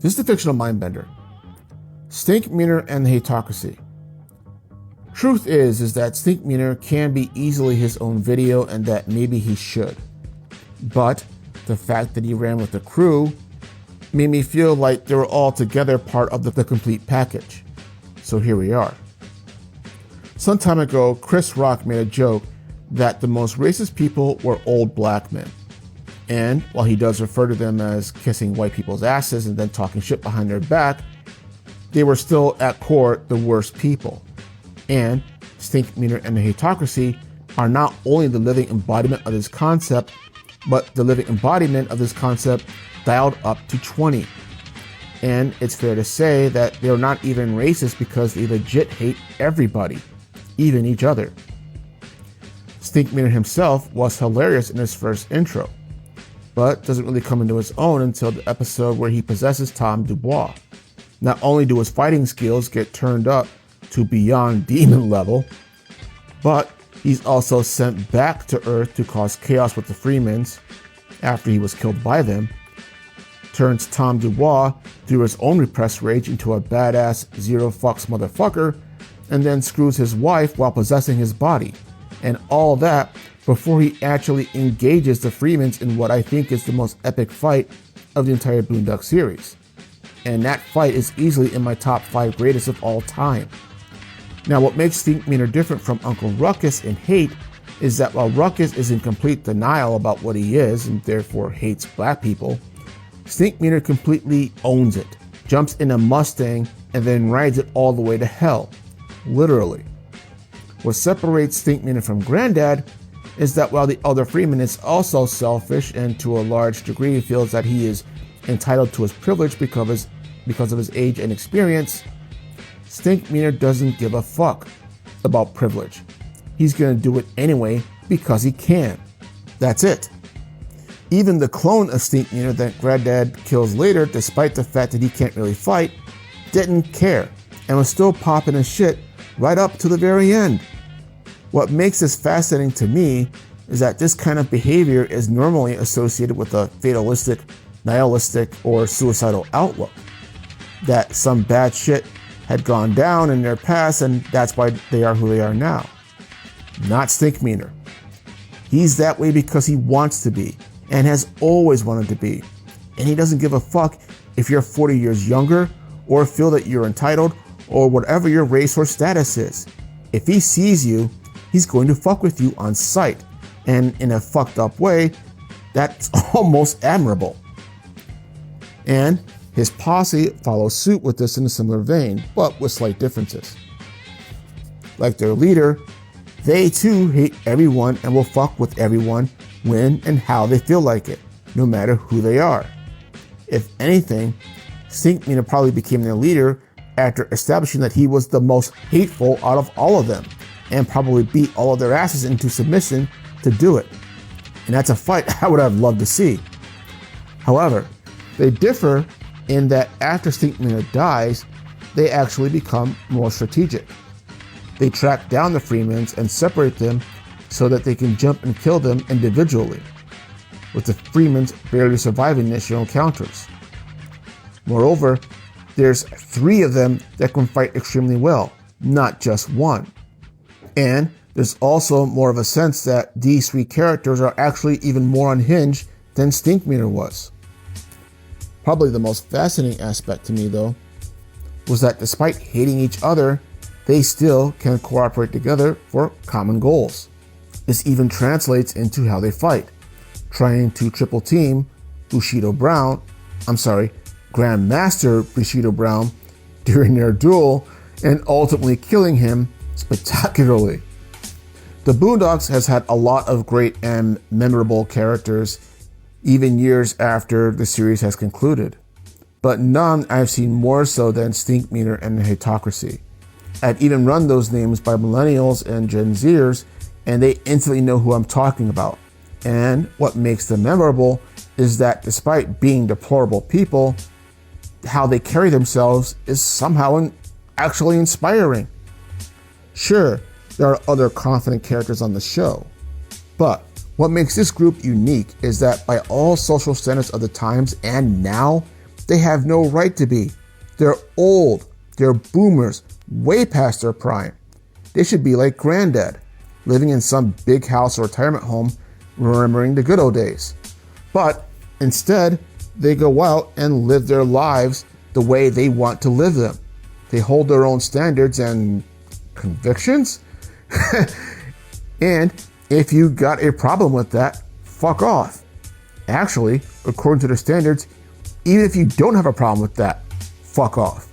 This is the fictional mindbender, Stinkmeaner and the Hateocracy. Truth is that Stinkmeaner can be easily his own video and that maybe he should. But the fact that he ran with the crew made me feel like they were all together part of the complete package. So here we are. Some time ago, Chris Rock made a joke that the most racist people were old black men. And while he does refer to them as kissing white people's asses and then talking shit behind their back, they were still at core the worst people. And Stinkmeaner and the Hateocracy are not only the living embodiment of this concept, but the living embodiment of this concept dialed up to 20. And it's fair to say that they're not even racist because they legit hate everybody, even each other. Stinkmeaner himself was hilarious in his first intro, but doesn't really come into his own until the episode where he possesses Tom Dubois. Not only do his fighting skills get turned up to beyond demon level, but he's also sent back to Earth to cause chaos with the Freemans after he was killed by them, turns Tom Dubois through his own repressed rage into a badass zero fucks motherfucker, and then screws his wife while possessing his body. And all that before he actually engages the Freemans in what I think is the most epic fight of the entire Boondocks series. And that fight is easily in my top 5 greatest of all time. Now, what makes Stinkmeaner different from Uncle Ruckus in Hate is that while Ruckus is in complete denial about what he is and therefore hates black people, Stinkmeaner completely owns it, jumps in a Mustang, and then rides it all the way to hell. Literally. What separates Stinkmeaner from Granddad is that while the other Freeman is also selfish and to a large degree feels that he is entitled to his privilege because of his age and experience, Stinkmeaner doesn't give a fuck about privilege. He's gonna do it anyway because he can. That's it. Even the clone of Stinkmeaner that Granddad kills later, despite the fact that he can't really fight, didn't care and was still popping his shit right up to the very end. What makes this fascinating to me is that this kind of behavior is normally associated with a fatalistic, nihilistic, or suicidal outlook. That some bad shit had gone down in their past and that's why they are who they are now. Not Stinkmeaner. He's that way because he wants to be and has always wanted to be. And he doesn't give a fuck if you're 40 years younger or feel that you're entitled or whatever your race or status is. If he sees you, he's going to fuck with you on sight. And in a fucked up way, that's almost admirable. And his posse follows suit with this in a similar vein, but with slight differences. Like their leader, they too hate everyone and will fuck with everyone when and how they feel like it, no matter who they are. If anything, Stinkmeaner probably became their leader after establishing that he was the most hateful out of all of them, and probably beat all of their asses into submission to do it. And that's a fight I would have loved to see. However, they differ in that after Stinkmeaner dies, they actually become more strategic. They track down the Freemans and separate them so that they can jump and kill them individually, with the Freemans barely surviving initial encounters. Moreover, there's 3 of them that can fight extremely well, not just one. And there's also more of a sense that these 3 characters are actually even more unhinged than Stinkmeaner was. Probably the most fascinating aspect to me, though, was that despite hating each other, they still can cooperate together for common goals. This even translates into how they fight, trying to triple team Grandmaster Bushido Brown during their duel and ultimately killing him spectacularly. The Boondocks has had a lot of great and memorable characters, even years after the series has concluded, but none I've seen more so than Stinkmeaner and the Hateocracy. I've even run those names by millennials and Gen Zers, and they instantly know who I'm talking about. And what makes them memorable is that despite being deplorable people, how they carry themselves is somehow actually inspiring. Sure, there are other confident characters on the show, but what makes this group unique is that by all social standards of the times and now, They have no right to be. They're old. They're boomers, way past their prime. They should be like granddad, living in some big house or retirement home, remembering the good old days. But instead, they go out and live their lives the way they want to live them. They hold their own standards and convictions. And if you got a problem with that, fuck off. Actually, according to their standards, even if you don't have a problem with that, fuck off.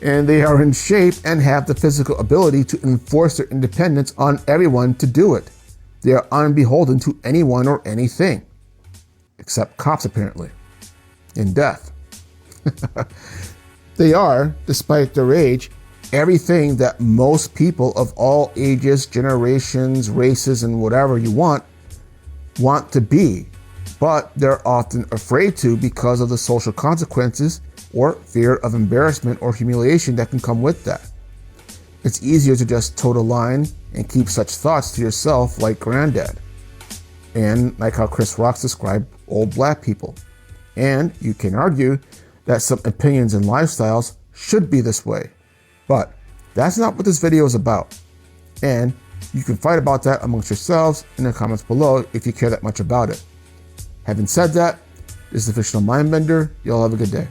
And they are in shape and have the physical ability to enforce their independence on everyone to do it. They are unbeholden to anyone or anything. Except cops, apparently. In death. They are, despite their age, everything that most people of all ages, generations, races, and whatever you want to be. But they're often afraid to because of the social consequences or fear of embarrassment or humiliation that can come with that. It's easier to just toe the line and keep such thoughts to yourself like granddad. And like how Chris Rocks described old black people. And you can argue that some opinions and lifestyles should be this way. But that's not what this video is about. And you can fight about that amongst yourselves in the comments below if you care that much about it. Having said that, this is the Fictional Mindbender. Y'all have a good day.